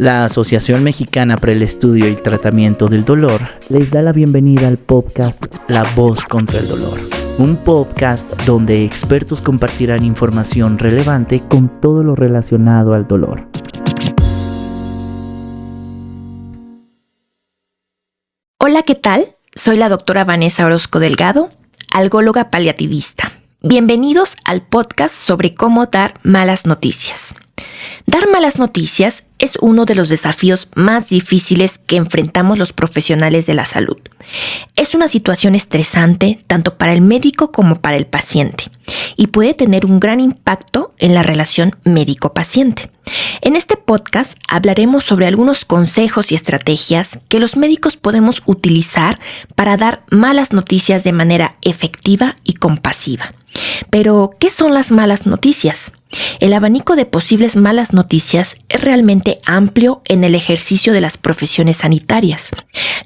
La Asociación Mexicana para el Estudio y Tratamiento del Dolor les da la bienvenida al podcast La Voz contra el Dolor, un podcast donde expertos compartirán información relevante con todo lo relacionado al dolor. Hola, ¿qué tal? Soy la doctora Vanessa Orozco Delgado, algóloga paliativista. Bienvenidos al podcast sobre cómo dar malas noticias. Dar malas noticias es uno de los desafíos más difíciles que enfrentamos los profesionales de la salud. Es una situación estresante tanto para el médico como para el paciente y puede tener un gran impacto en la relación médico-paciente. En este podcast hablaremos sobre algunos consejos y estrategias que los médicos podemos utilizar para dar malas noticias de manera efectiva y compasiva. Pero, ¿qué son las malas noticias? El abanico de posibles malas noticias es realmente amplio en el ejercicio de las profesiones sanitarias.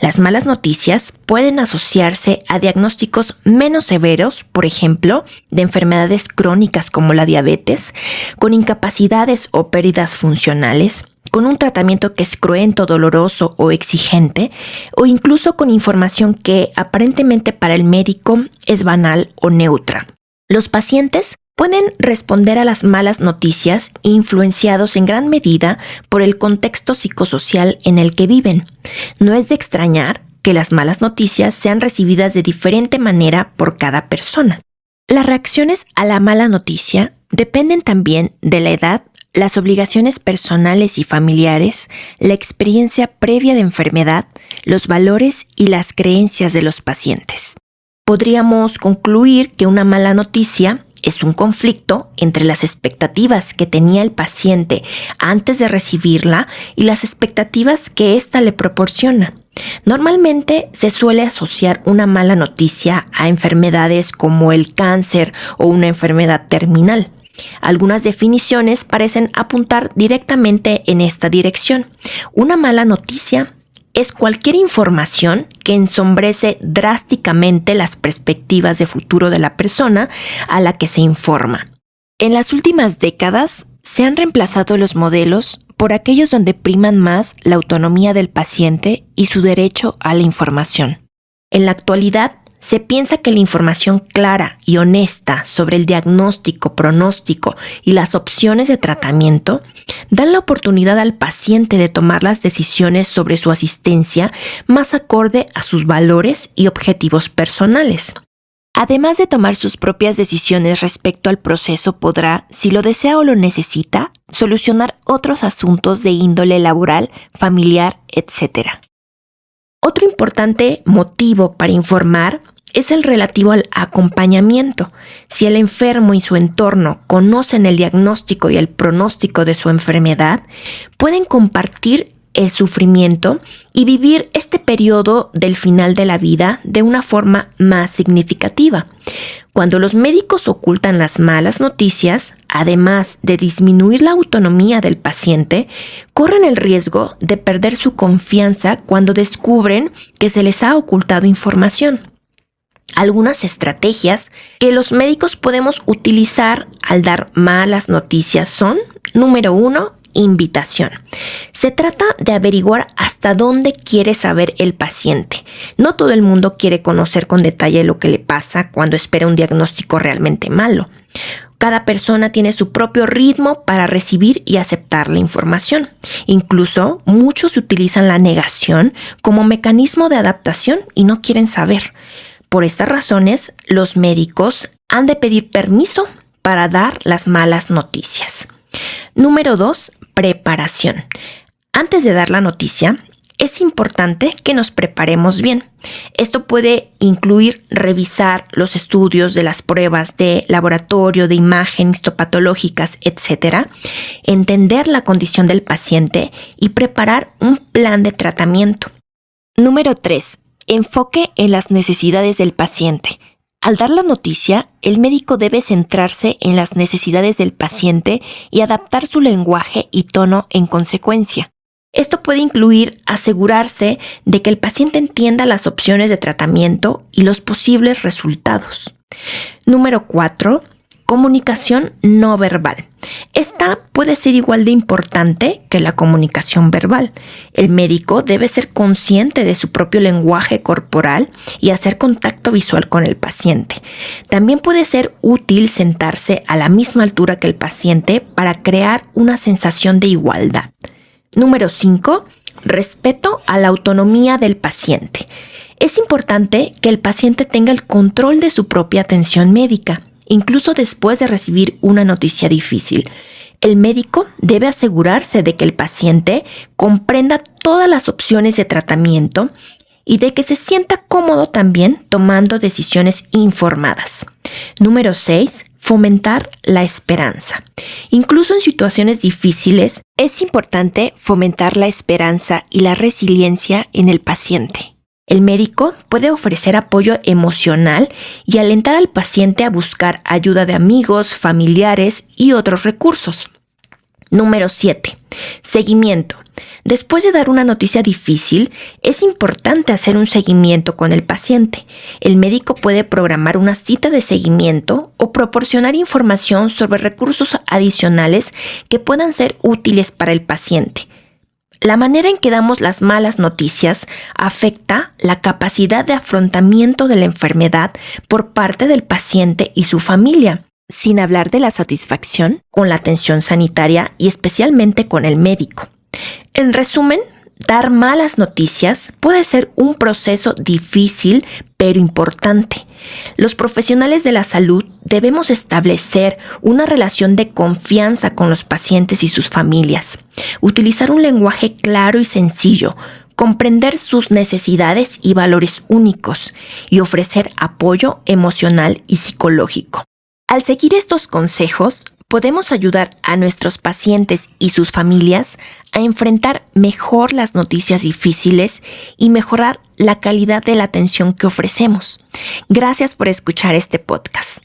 Las malas noticias pueden asociarse a diagnósticos menos severos, por ejemplo, de enfermedades crónicas como la diabetes, con incapacidades o pérdidas funcionales, con un tratamiento que es cruento, doloroso o exigente, o incluso con información que aparentemente para el médico es banal o neutra. Los pacientes pueden responder a las malas noticias influenciados en gran medida por el contexto psicosocial en el que viven. No es de extrañar que las malas noticias sean recibidas de diferente manera por cada persona. Las reacciones a la mala noticia dependen también de la edad, las obligaciones personales y familiares, la experiencia previa de enfermedad, los valores y las creencias de los pacientes. Podríamos concluir que una mala noticia es un conflicto entre las expectativas que tenía el paciente antes de recibirla y las expectativas que ésta le proporciona. Normalmente se suele asociar una mala noticia a enfermedades como el cáncer o una enfermedad terminal. Algunas definiciones parecen apuntar directamente en esta dirección. Una mala noticia es cualquier información que ensombrece drásticamente las perspectivas de futuro de la persona a la que se informa. En las últimas décadas se han reemplazado los modelos por aquellos donde priman más la autonomía del paciente y su derecho a la información. En la actualidad, se piensa que la información clara y honesta sobre el diagnóstico, pronóstico y las opciones de tratamiento dan la oportunidad al paciente de tomar las decisiones sobre su asistencia más acorde a sus valores y objetivos personales. Además de tomar sus propias decisiones respecto al proceso, podrá, si lo desea o lo necesita, solucionar otros asuntos de índole laboral, familiar, etc. Otro importante motivo para informar es el relativo al acompañamiento. Si el enfermo y su entorno conocen el diagnóstico y el pronóstico de su enfermedad, pueden compartir el sufrimiento y vivir este periodo del final de la vida de una forma más significativa. Cuando los médicos ocultan las malas noticias, además de disminuir la autonomía del paciente, corren el riesgo de perder su confianza cuando descubren que se les ha ocultado información. Algunas estrategias que los médicos podemos utilizar al dar malas noticias son, número 1, invitación. Se trata de averiguar hasta dónde quiere saber el paciente. No todo el mundo quiere conocer con detalle lo que le pasa cuando espera un diagnóstico realmente malo. Cada persona tiene su propio ritmo para recibir y aceptar la información. Incluso muchos utilizan la negación como mecanismo de adaptación y no quieren saber. Por estas razones, los médicos han de pedir permiso para dar las malas noticias. Número 2, preparación. Antes de dar la noticia, es importante que nos preparemos bien. Esto puede incluir revisar los estudios de las pruebas de laboratorio, de imagen, histopatológicas, etc., entender la condición del paciente y preparar un plan de tratamiento. Número 3. Enfoque en las necesidades del paciente. Al dar la noticia, el médico debe centrarse en las necesidades del paciente y adaptar su lenguaje y tono en consecuencia. Esto puede incluir asegurarse de que el paciente entienda las opciones de tratamiento y los posibles resultados. Número 4. Comunicación no verbal. Esta puede ser igual de importante que la comunicación verbal. El médico debe ser consciente de su propio lenguaje corporal y hacer contacto visual con el paciente. También puede ser útil sentarse a la misma altura que el paciente para crear una sensación de igualdad. Número 5. Respeto a la autonomía del paciente. Es importante que el paciente tenga el control de su propia atención médica, incluso después de recibir una noticia difícil. El médico debe asegurarse de que el paciente comprenda todas las opciones de tratamiento y de que se sienta cómodo también tomando decisiones informadas. Número 6. Fomentar la esperanza. Incluso en situaciones difíciles, es importante fomentar la esperanza y la resiliencia en el paciente. El médico puede ofrecer apoyo emocional y alentar al paciente a buscar ayuda de amigos, familiares y otros recursos. Número 7. Seguimiento. Después de dar una noticia difícil, es importante hacer un seguimiento con el paciente. El médico puede programar una cita de seguimiento o proporcionar información sobre recursos adicionales que puedan ser útiles para el paciente. La manera en que damos las malas noticias afecta la capacidad de afrontamiento de la enfermedad por parte del paciente y su familia, sin hablar de la satisfacción con la atención sanitaria y especialmente con el médico. En resumen, dar malas noticias puede ser un proceso difícil pero importante. Los profesionales de la salud debemos establecer una relación de confianza con los pacientes y sus familias, utilizar un lenguaje claro y sencillo, comprender sus necesidades y valores únicos y ofrecer apoyo emocional y psicológico. Al seguir estos consejos, podemos ayudar a nuestros pacientes y sus familias a enfrentar mejor las noticias difíciles y mejorar la calidad de la atención que ofrecemos. Gracias por escuchar este podcast.